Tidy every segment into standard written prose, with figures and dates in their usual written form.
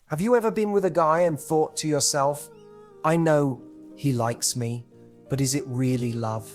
Have you ever been with a guy and thought to yourself, I know he likes me, but is it really love?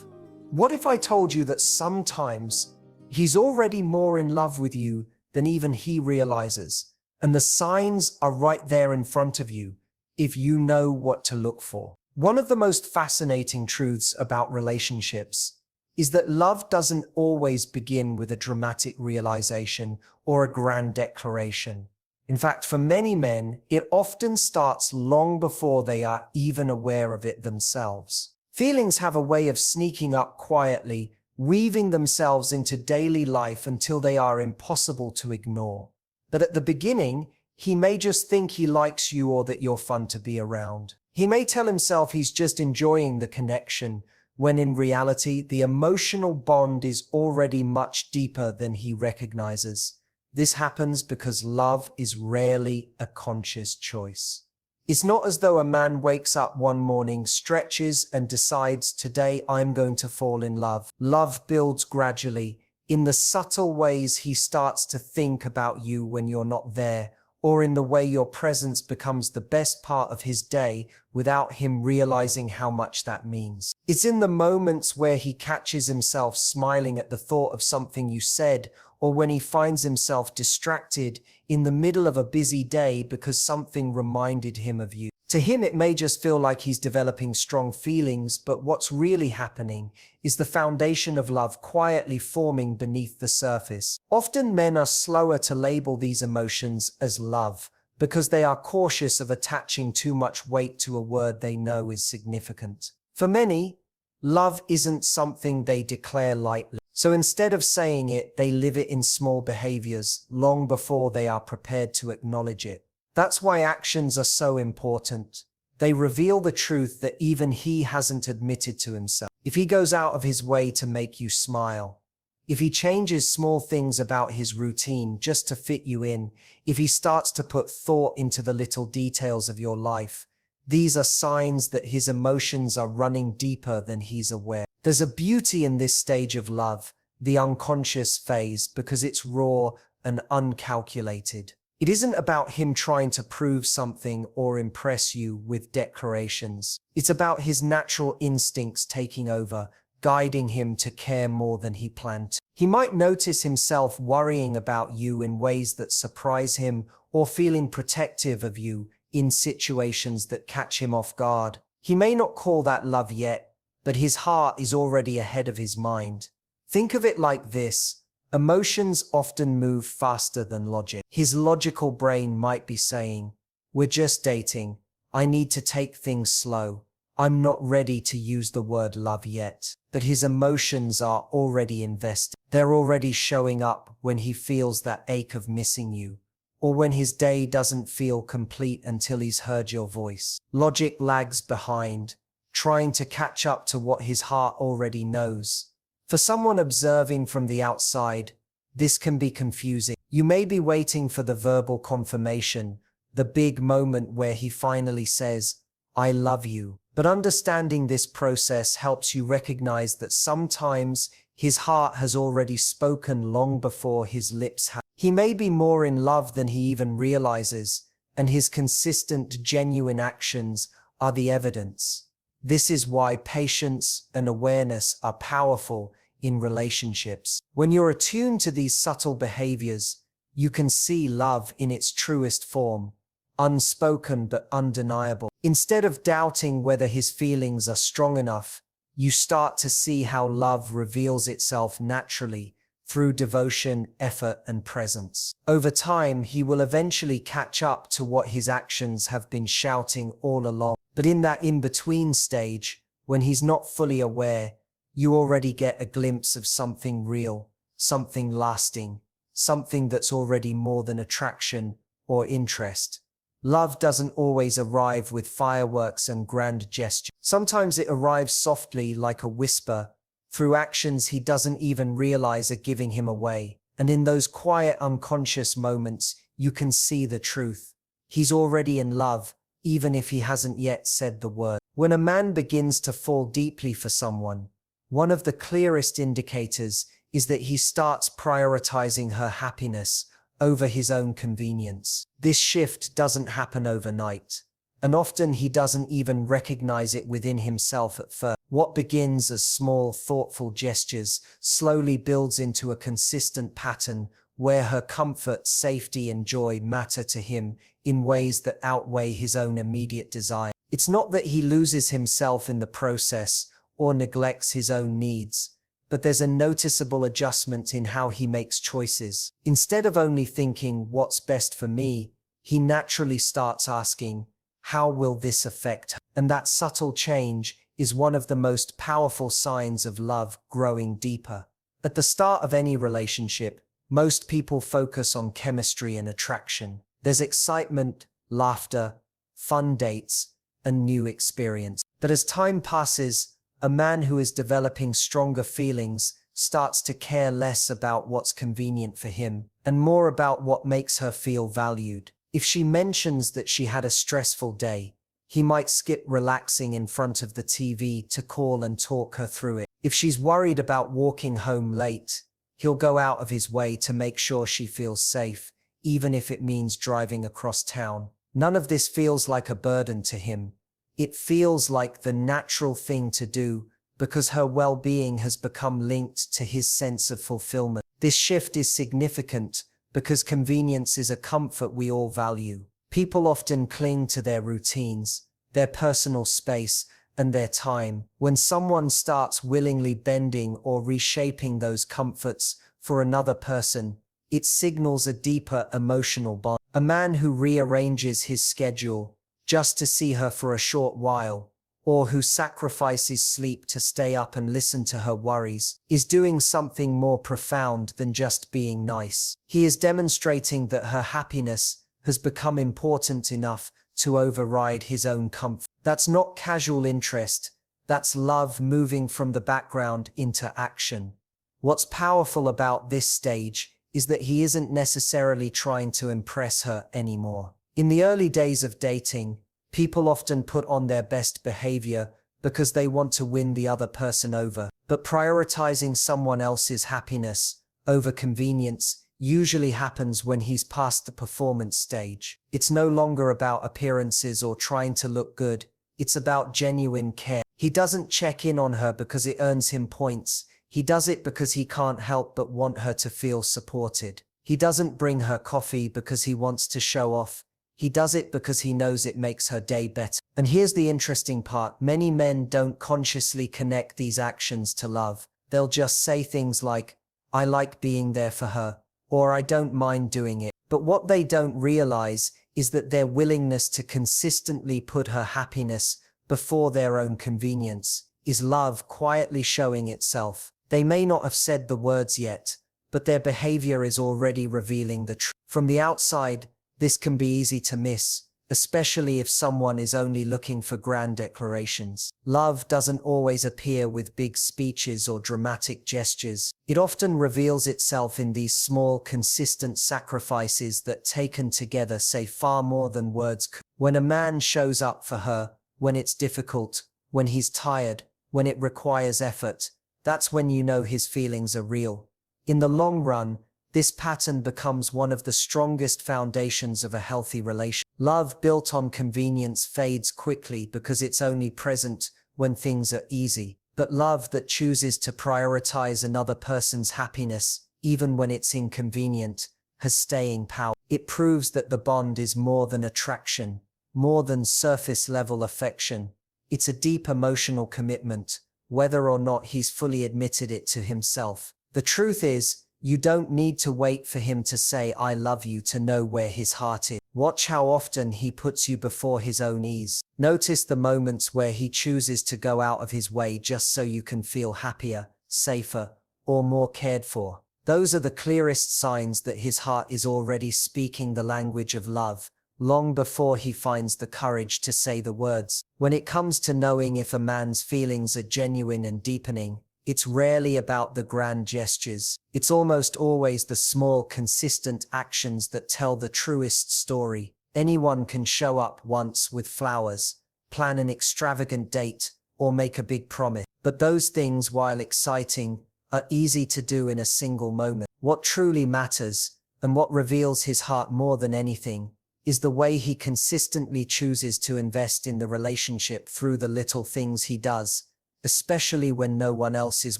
What if I told you that sometimes he's already more in love with you than even he realizes, and the signs are right there in front of you if you know what to look for? One of the most fascinating truths about relationships is that love doesn't always begin with a dramatic realization or a grand declaration. In fact, for many men, it often starts long before they are even aware of it themselves. Feelings have a way of sneaking up quietly, weaving themselves into daily life until they are impossible to ignore. But at the beginning, he may just think he likes you or that you're fun to be around. He may tell himself he's just enjoying the connection, when in reality, the emotional bond is already much deeper than he recognizes. This happens because love is rarely a conscious choice. It's not as though a man wakes up one morning, stretches, and decides, today I'm going to fall in love. Love builds gradually. In the subtle ways he starts to think about you when you're not there, or in the way your presence becomes the best part of his day without him realizing how much that means. It's in the moments where he catches himself smiling at the thought of something you said, or when he finds himself distracted in the middle of a busy day because something reminded him of you. To him, it may just feel like he's developing strong feelings, but what's really happening is the foundation of love quietly forming beneath the surface. Often men are slower to label these emotions as love because they are cautious of attaching too much weight to a word they know is significant. For many, love isn't something they declare lightly. So instead of saying it, they live it in small behaviors long before they are prepared to acknowledge it. That's why actions are so important. They reveal the truth that even he hasn't admitted to himself. If he goes out of his way to make you smile, if he changes small things about his routine just to fit you in, if he starts to put thought into the little details of your life, these are signs that his emotions are running deeper than he's aware. There's a beauty in this stage of love, the unconscious phase, because it's raw and uncalculated. It isn't about him trying to prove something or impress you with declarations. It's about his natural instincts taking over, guiding him to care more than he planned. He might notice himself worrying about you in ways that surprise him or feeling protective of you in situations that catch him off guard. He may not call that love yet, but his heart is already ahead of his mind. Think of it like this. Emotions often move faster than logic. His logical brain might be saying, we're just dating. I need to take things slow. I'm not ready to use the word love yet. But his emotions are already invested. They're already showing up when he feels that ache of missing you, or when his day doesn't feel complete until he's heard your voice. Logic lags behind, trying to catch up to what his heart already knows. For someone observing from the outside, this can be confusing. You may be waiting for the verbal confirmation, the big moment where he finally says, I love you. But understanding this process helps you recognize that sometimes his heart has already spoken long before his lips have. He may be more in love than he even realizes, and his consistent, genuine actions are the evidence. This is why patience and awareness are powerful in relationships. When you're attuned to these subtle behaviors, you can see love in its truest form, unspoken but undeniable. Instead of doubting whether his feelings are strong enough, you start to see how love reveals itself naturally through devotion, effort, and presence. Over time, he will eventually catch up to what his actions have been shouting all along. But in that in-between stage, when he's not fully aware, you already get a glimpse of something real, something lasting, something that's already more than attraction or interest. Love doesn't always arrive with fireworks and grand gestures. Sometimes it arrives softly like a whisper, through actions he doesn't even realize are giving him away. And in those quiet, unconscious moments, you can see the truth. He's already in love, even if he hasn't yet said the word. When a man begins to fall deeply for someone, one of the clearest indicators is that he starts prioritizing her happiness over his own convenience. This shift doesn't happen overnight, and often he doesn't even recognize it within himself at first. What begins as small, thoughtful gestures slowly builds into a consistent pattern where her comfort, safety, and joy matter to him in ways that outweigh his own immediate desire. It's not that he loses himself in the process or neglects his own needs, but there's a noticeable adjustment in how he makes choices. Instead of only thinking, what's best for me, he naturally starts asking, how will this affect her? And that subtle change is one of the most powerful signs of love growing deeper. At the start of any relationship, most people focus on chemistry and attraction. There's excitement, laughter, fun dates, and new experience. But as time passes, a man who is developing stronger feelings starts to care less about what's convenient for him and more about what makes her feel valued. If she mentions that she had a stressful day, he might skip relaxing in front of the TV to call and talk her through it. If she's worried about walking home late, he'll go out of his way to make sure she feels safe, even if it means driving across town. None of this feels like a burden to him. It feels like the natural thing to do because her well-being has become linked to his sense of fulfillment. This shift is significant because convenience is a comfort we all value. People often cling to their routines, their personal space, and their time. When someone starts willingly bending or reshaping those comforts for another person, it signals a deeper emotional bond. A man who rearranges his schedule just to see her for a short while, or who sacrifices sleep to stay up and listen to her worries, is doing something more profound than just being nice. He is demonstrating that her happiness has become important enough to override his own comfort. That's not casual interest, that's love moving from the background into action. What's powerful about this stage is that he isn't necessarily trying to impress her anymore. In the early days of dating, people often put on their best behavior because they want to win the other person over. But prioritizing someone else's happiness over convenience usually happens when he's past the performance stage. It's no longer about appearances or trying to look good. It's about genuine care. He doesn't check in on her because it earns him points. He does it because he can't help but want her to feel supported. He doesn't bring her coffee because he wants to show off. He does it because he knows it makes her day better. And here's the interesting part. Many men don't consciously connect these actions to love. They'll just say things like, I like being there for her, or I don't mind doing it. But what they don't realize is that their willingness to consistently put her happiness before their own convenience is love quietly showing itself. They may not have said the words yet, but their behavior is already revealing the truth. From the outside, this can be easy to miss, especially if someone is only looking for grand declarations. Love doesn't always appear with big speeches or dramatic gestures. It often reveals itself in these small, consistent sacrifices that, taken together, say far more than words could. When a man shows up for her, when it's difficult, when he's tired, when it requires effort, that's when you know his feelings are real. In the long run, this pattern becomes one of the strongest foundations of a healthy relationship. Love built on convenience fades quickly because it's only present when things are easy. But love that chooses to prioritize another person's happiness, even when it's inconvenient, has staying power. It proves that the bond is more than attraction, more than surface-level affection. It's a deep emotional commitment, whether or not he's fully admitted it to himself. The truth is, you don't need to wait for him to say I love you to know where his heart is. Watch how often he puts you before his own ease. Notice the moments where he chooses to go out of his way just so you can feel happier, safer, or more cared for. Those are the clearest signs that his heart is already speaking the language of love, long before he finds the courage to say the words. When it comes to knowing if a man's feelings are genuine and deepening, it's rarely about the grand gestures. It's almost always the small, consistent actions that tell the truest story. Anyone can show up once with flowers, plan an extravagant date, or make a big promise. But those things, while exciting, are easy to do in a single moment. What truly matters And what reveals his heart more than anything is the way he consistently chooses to invest in the relationship through the little things he does, especially when no one else is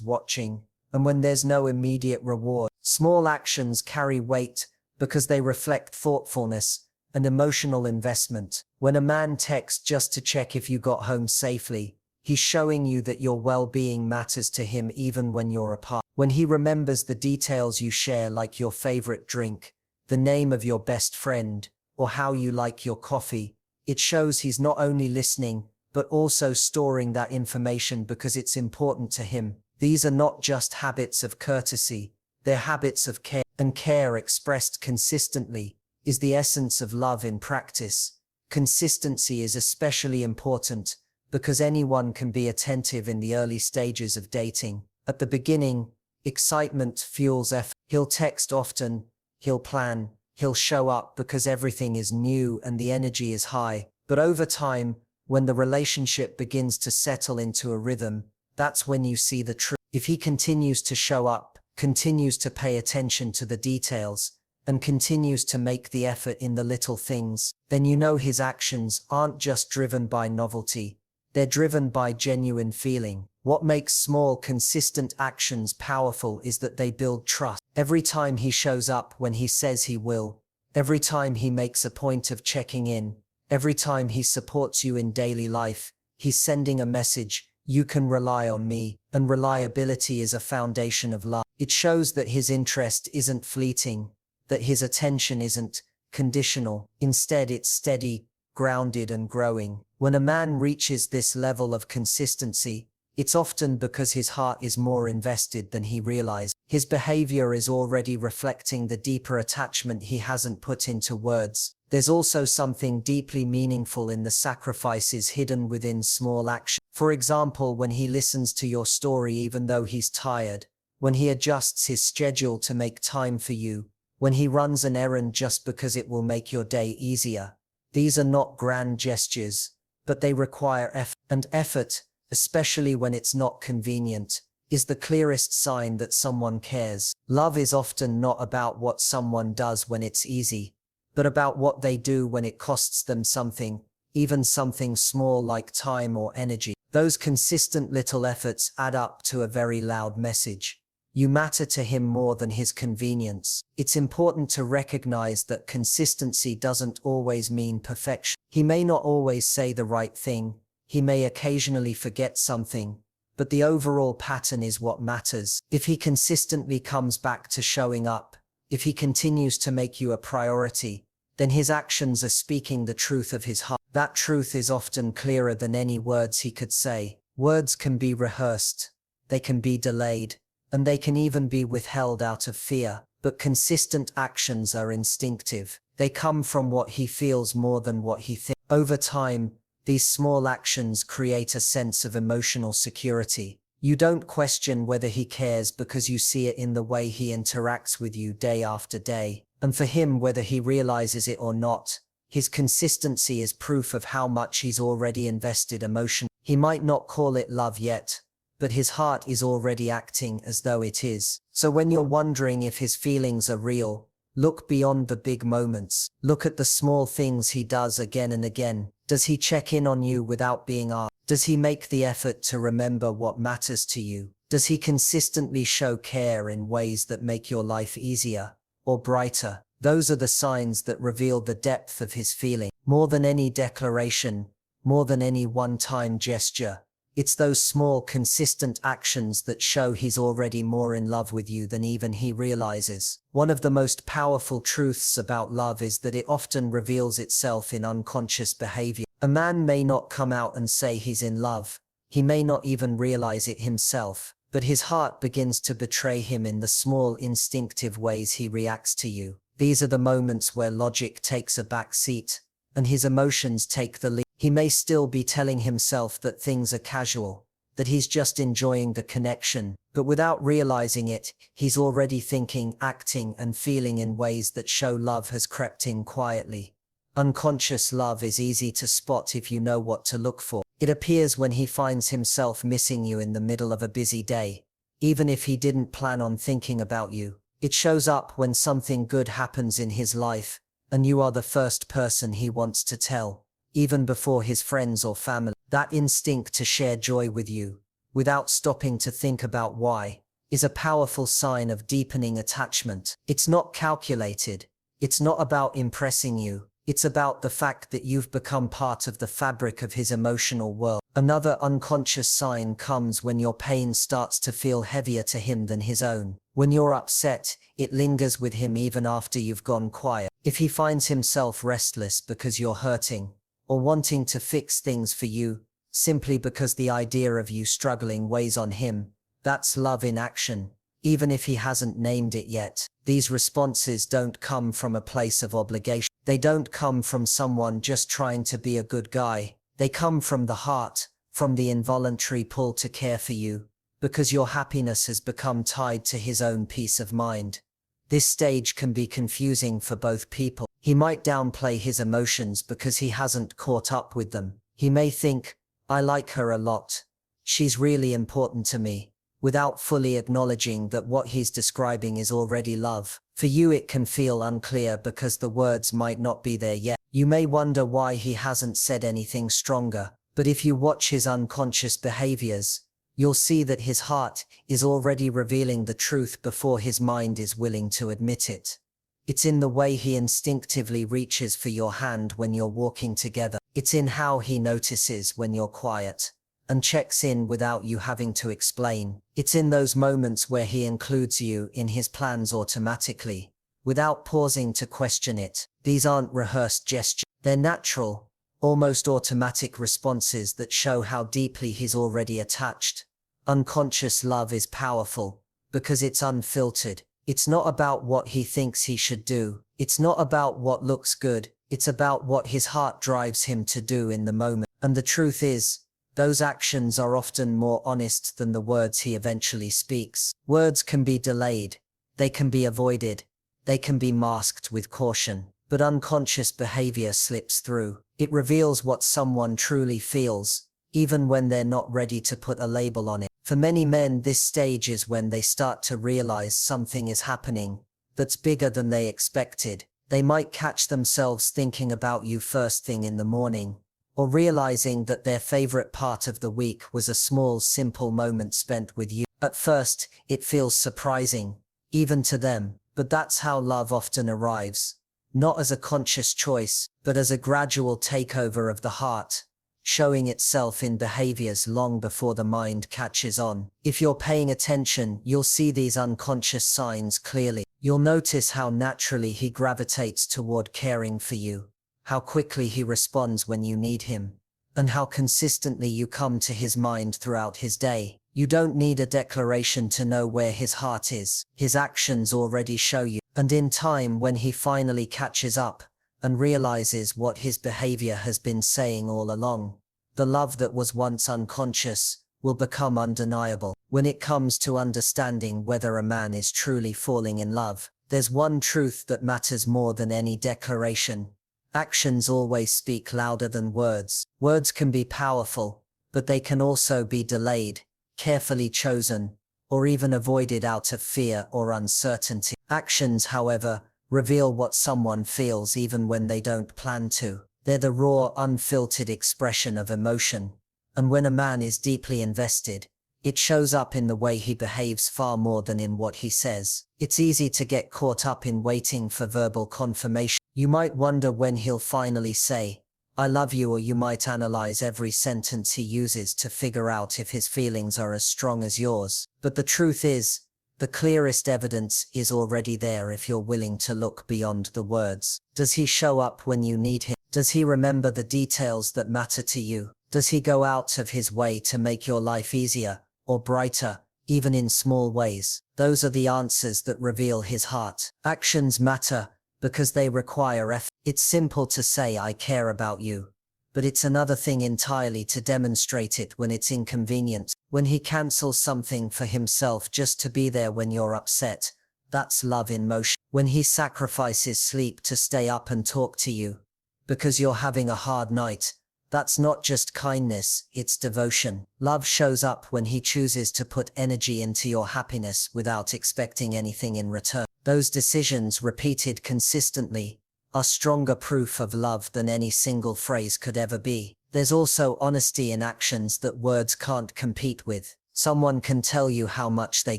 watching and when there's no immediate reward. Small actions carry weight because they reflect thoughtfulness and emotional investment. When a man texts just to check if you got home safely, he's showing you that your well-being matters to him even when you're apart. When he remembers the details you share, like your favorite drink, the name of your best friend, or how you like your coffee, it shows he's not only listening, but also storing that information because it's important to him. These are not just habits of courtesy, they're habits of care, and care expressed consistently is the essence of love in practice. Consistency is especially important because anyone can be attentive in the early stages of dating. At the beginning, excitement fuels effort. He'll text often, he'll plan, he'll show up because everything is new and the energy is high. But over time, when the relationship begins to settle into a rhythm, that's when you see the truth. If he continues to show up, continues to pay attention to the details, and continues to make the effort in the little things, then you know his actions aren't just driven by novelty, they're driven by genuine feeling. What makes small, consistent actions powerful is that they build trust. Every time he shows up when he says he will, every time he makes a point of checking in, every time he supports you in daily life, he's sending a message: you can rely on me. And reliability is a foundation of love. It shows that his interest isn't fleeting, that his attention isn't conditional. Instead, it's steady, grounded, and growing. When a man reaches this level of consistency, it's often because his heart is more invested than he realizes. His behavior is already reflecting the deeper attachment he hasn't put into words. There's also something deeply meaningful in the sacrifices hidden within small actions. For example, when he listens to your story even though he's tired, when he adjusts his schedule to make time for you, when he runs an errand just because it will make your day easier. These are not grand gestures, but they require effort. And effort, especially when it's not convenient, is the clearest sign that someone cares. Love is often not about what someone does when it's easy, but about what they do when it costs them something, even something small like time or energy. Those consistent little efforts add up to a very loud message. You matter to him more than his convenience. It's important to recognize that consistency doesn't always mean perfection. He may not always say the right thing, he may occasionally forget something, but the overall pattern is what matters. If he consistently comes back to showing up, if he continues to make you a priority, then his actions are speaking the truth of his heart. That truth is often clearer than any words he could say. Words can be rehearsed, they can be delayed, and they can even be withheld out of fear. But consistent actions are instinctive. They come from what he feels more than what he thinks. Over time, these small actions create a sense of emotional security. You don't question whether he cares because you see it in the way he interacts with you day after day. And for him, whether he realizes it or not, his consistency is proof of how much he's already invested emotionally. He might not call it love yet, but his heart is already acting as though it is. So when you're wondering if his feelings are real, look beyond the big moments. Look at the small things he does again and again. Does he check in on you without being asked? Does he make the effort to remember what matters to you? Does he consistently show care in ways that make your life easier or brighter? Those are the signs that reveal the depth of his feeling. More than any declaration, more than any one-time gesture, it's those small, consistent actions that show he's already more in love with you than even he realizes. One of the most powerful truths about love is that it often reveals itself in unconscious behavior. A man may not come out and say he's in love. He may not even realize it himself, but his heart begins to betray him in the small, instinctive ways he reacts to you. These are the moments where logic takes a back seat, and his emotions take the lead. He may still be telling himself that things are casual, that he's just enjoying the connection, but without realizing it, he's already thinking, acting, and feeling in ways that show love has crept in quietly. Unconscious love is easy to spot if you know what to look for. It appears when he finds himself missing you in the middle of a busy day, even if he didn't plan on thinking about you. It shows up when something good happens in his life, and you are the first person he wants to tell, even before his friends or family. That instinct to share joy with you, without stopping to think about why, is a powerful sign of deepening attachment. It's not calculated. It's not about impressing you. It's about the fact that you've become part of the fabric of his emotional world. Another unconscious sign comes when your pain starts to feel heavier to him than his own. When you're upset, it lingers with him even after you've gone quiet. If he finds himself restless because you're hurting, or wanting to fix things for you, simply because the idea of you struggling weighs on him, that's love in action, even if he hasn't named it yet. These responses don't come from a place of obligation. They don't come from someone just trying to be a good guy. They come from the heart, from the involuntary pull to care for you, because your happiness has become tied to his own peace of mind. This stage can be confusing for both people. He might downplay his emotions because he hasn't caught up with them. He may think, I like her a lot. She's really important to me, without fully acknowledging that what he's describing is already love. For you it can feel unclear because the words might not be there yet. You may wonder why he hasn't said anything stronger, but if you watch his unconscious behaviors, you'll see that his heart is already revealing the truth before his mind is willing to admit it. It's in the way he instinctively reaches for your hand when you're walking together. It's in how he notices when you're quiet and checks in without you having to explain. It's in those moments where he includes you in his plans automatically, without pausing to question it. These aren't rehearsed gestures. They're natural, almost automatic responses that show how deeply he's already attached. Unconscious love is powerful because it's unfiltered. It's not about what he thinks he should do. It's not about what looks good. It's about what his heart drives him to do in the moment. And the truth is, those actions are often more honest than the words he eventually speaks. Words can be delayed. They can be avoided. They can be masked with caution. But unconscious behavior slips through. It reveals what someone truly feels, even when they're not ready to put a label on it. For many men, this stage is when they start to realize something is happening that's bigger than they expected. They might catch themselves thinking about you first thing in the morning, or realizing that their favorite part of the week was a small, simple moment spent with you. At first, it feels surprising, even to them, but that's how love often arrives. Not as a conscious choice, but as a gradual takeover of the heart, showing itself in behaviors long before the mind catches on. If you're paying attention, you'll see these unconscious signs clearly. You'll notice how naturally he gravitates toward caring for you, how quickly he responds when you need him, and how consistently you come to his mind throughout his day. You don't need a declaration to know where his heart is. His actions already show you. And in time, when he finally catches up and realizes what his behavior has been saying all along, the love that was once unconscious will become undeniable. When it comes to understanding whether a man is truly falling in love, there's one truth that matters more than any declaration. Actions always speak louder than words. Words can be powerful, but they can also be delayed, carefully chosen, or even avoided out of fear or uncertainty. Actions, however, reveal what someone feels even when they don't plan to. They're the raw, unfiltered expression of emotion. And when a man is deeply invested, it shows up in the way he behaves far more than in what he says. It's easy to get caught up in waiting for verbal confirmation. You might wonder when he'll finally say, I love you, or you might analyze every sentence he uses to figure out if his feelings are as strong as yours. But the truth is, the clearest evidence is already there if you're willing to look beyond the words. Does he show up when you need him? Does he remember the details that matter to you? Does he go out of his way to make your life easier or brighter, even in small ways? Those are the answers that reveal his heart. Actions matter because they require effort. It's simple to say I care about you, but it's another thing entirely to demonstrate it when it's inconvenient. When he cancels something for himself just to be there when you're upset, that's love in motion. When he sacrifices sleep to stay up and talk to you because you're having a hard night, That's not just kindness, it's devotion. Love shows up when he chooses to put energy into your happiness without expecting anything in return. Those decisions, repeated consistently, are stronger proof of love than any single phrase could ever be. There's also honesty in actions that words can't compete with. Someone can tell you how much they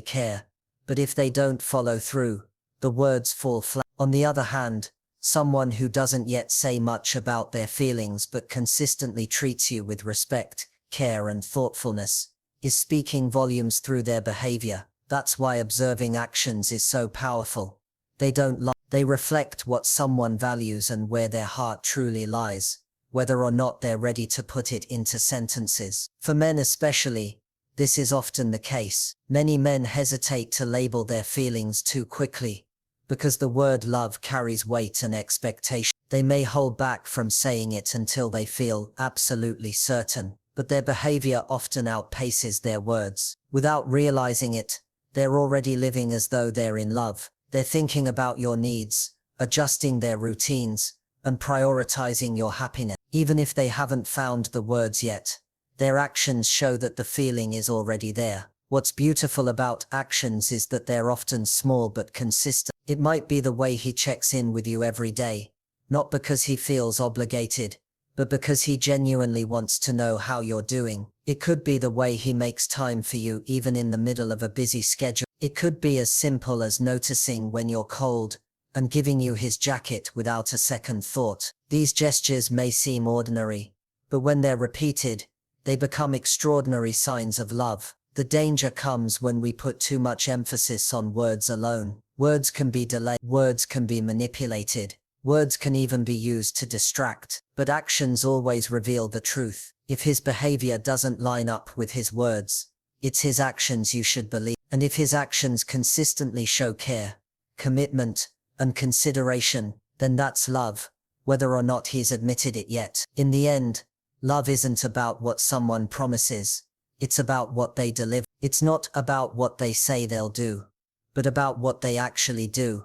care, but if they don't follow through, the words fall flat. On the other hand, someone who doesn't yet say much about their feelings but consistently treats you with respect, care and thoughtfulness, is speaking volumes through their behavior. That's why observing actions is so powerful. They don't lie. They reflect what someone values and where their heart truly lies, whether or not they're ready to put it into sentences. For men especially, this is often the case. Many men hesitate to label their feelings too quickly, because the word love carries weight and expectation. They may hold back from saying it until they feel absolutely certain, but their behavior often outpaces their words. Without realizing it, they're already living as though they're in love. They're thinking about your needs, adjusting their routines, and prioritizing your happiness. Even if they haven't found the words yet, their actions show that the feeling is already there. What's beautiful about actions is that they're often small but consistent. It might be the way he checks in with you every day, not because he feels obligated, but because he genuinely wants to know how you're doing. It could be the way he makes time for you even in the middle of a busy schedule. It could be as simple as noticing when you're cold and giving you his jacket without a second thought. These gestures may seem ordinary, but when they're repeated, they become extraordinary signs of love. The danger comes when we put too much emphasis on words alone. Words can be delayed, words can be manipulated, words can even be used to distract, but actions always reveal the truth. If his behavior doesn't line up with his words, it's his actions you should believe. And if his actions consistently show care, commitment, and consideration, then that's love, whether or not he's admitted it yet. In the end, love isn't about what someone promises, it's about what they deliver. It's not about what they say they'll do, but about what they actually do,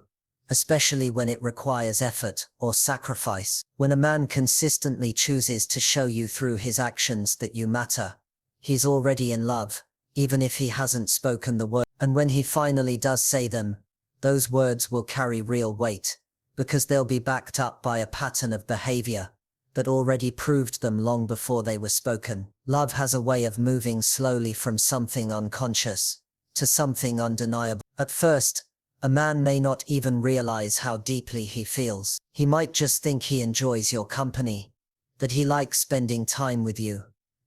especially when it requires effort or sacrifice. When a man consistently chooses to show you through his actions that you matter, he's already in love, even if he hasn't spoken the word. And when he finally does say them, those words will carry real weight, because they'll be backed up by a pattern of behavior that already proved them long before they were spoken. Love has a way of moving slowly from something unconscious to something undeniable. At first, a man may not even realize how deeply he feels. He might just think he enjoys your company, that he likes spending time with you,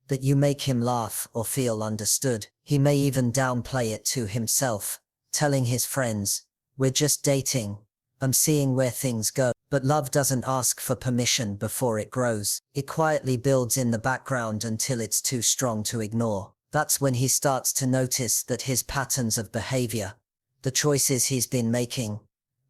that you make him laugh or feel understood. He may even downplay it to himself, telling his friends, "We're just dating, I'm seeing where things go." But love doesn't ask for permission before it grows. It quietly builds in the background until it's too strong to ignore. That's when he starts to notice that his patterns of behavior, the choices he's been making,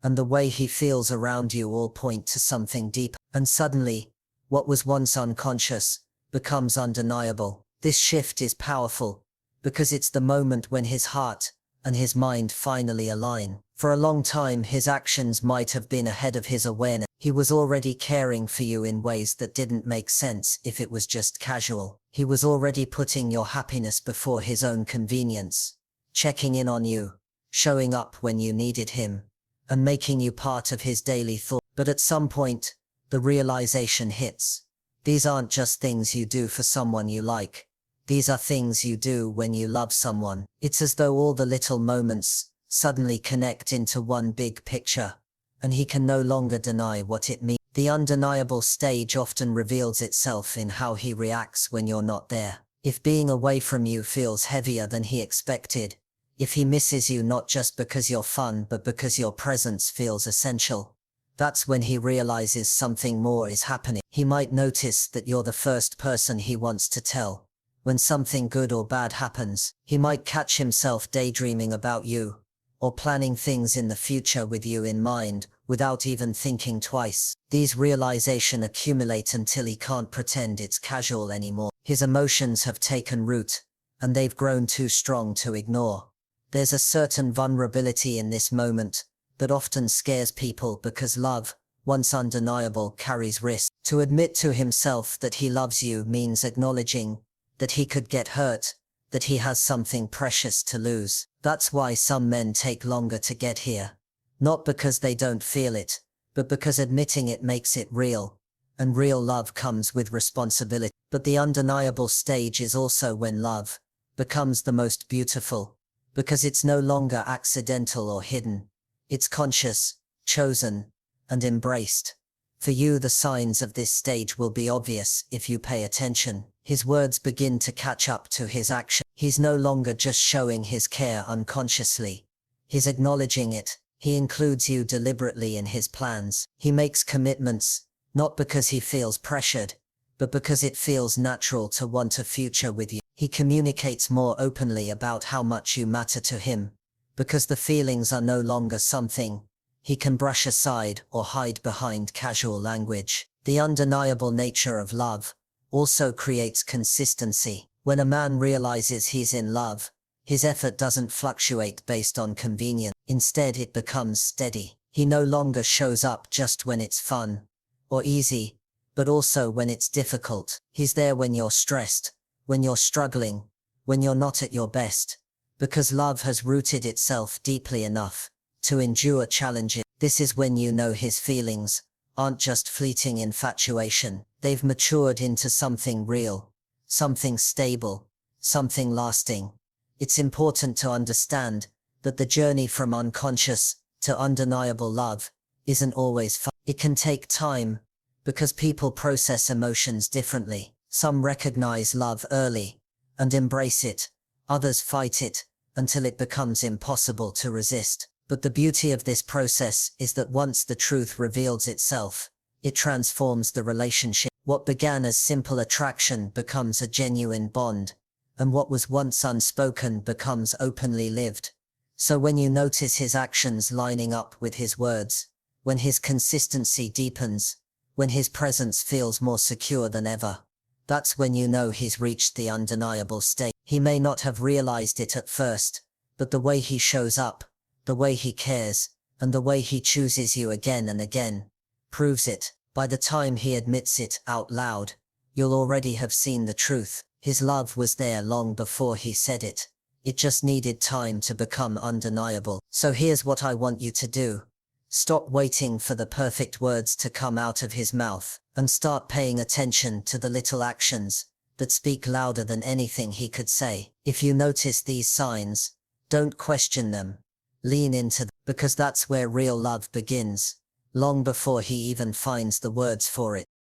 and the way he feels around you all point to something deep. And suddenly, what was once unconscious becomes undeniable. This shift is powerful, because it's the moment when his heart and his mind finally align. For a long time, his actions might have been ahead of his awareness. He was already caring for you in ways that didn't make sense if it was just casual. He was already putting your happiness before his own convenience, checking in on you, showing up when you needed him, and making you part of his daily thought. But at some point, the realization hits. These aren't just things you do for someone you like. These are things you do when you love someone. It's as though all the little moments suddenly connect into one big picture, and he can no longer deny what it means. The undeniable stage often reveals itself in how he reacts when you're not there. If being away from you feels heavier than he expected, if he misses you not just because you're fun but because your presence feels essential, that's when he realizes something more is happening. He might notice that you're the first person he wants to tell when something good or bad happens. He might catch himself daydreaming about you, or planning things in the future with you in mind, without even thinking twice. These realizations accumulate until he can't pretend it's casual anymore. His emotions have taken root, and they've grown too strong to ignore. There's a certain vulnerability in this moment that often scares people because love, once undeniable, carries risk. To admit to himself that he loves you means acknowledging that he could get hurt, that he has something precious to lose. That's why some men take longer to get here. Not because they don't feel it, but because admitting it makes it real. And real love comes with responsibility. But the undeniable stage is also when love becomes the most beautiful, because it's no longer accidental or hidden. It's conscious, chosen, and embraced. For you, the signs of this stage will be obvious if you pay attention. His words begin to catch up to his action. He's no longer just showing his care unconsciously. He's acknowledging it. He includes you deliberately in his plans. He makes commitments, not because he feels pressured, but because it feels natural to want a future with you. He communicates more openly about how much you matter to him, because the feelings are no longer something he can brush aside or hide behind casual language. The undeniable nature of love also creates consistency. When a man realizes he's in love, his effort doesn't fluctuate based on convenience. Instead, it becomes steady. He no longer shows up just when it's fun or easy, but also when it's difficult. He's there when you're stressed, when you're struggling, when you're not at your best, because love has rooted itself deeply enough to endure challenges. This is when you know his feelings aren't just fleeting infatuation. They've matured into something real, something stable, something lasting. It's important to understand that the journey from unconscious to undeniable love isn't always fun. It can take time, because people process emotions differently. Some recognize love early and embrace it. Others fight it until it becomes impossible to resist. But the beauty of this process is that once the truth reveals itself, it transforms the relationship. What began as simple attraction becomes a genuine bond, and what was once unspoken becomes openly lived. So when you notice his actions lining up with his words, when his consistency deepens, when his presence feels more secure than ever, that's when you know he's reached the undeniable state. He may not have realized it at first, but the way he shows up, the way he cares, and the way he chooses you again and again, proves it. By the time he admits it out loud, you'll already have seen the truth. His love was there long before he said it. It just needed time to become undeniable. So here's what I want you to do. Stop waiting for the perfect words to come out of his mouth, and start paying attention to the little actions that speak louder than anything he could say. If you notice these signs, don't question them. Lean into them, because that's where real love begins, long before he even finds the words for it.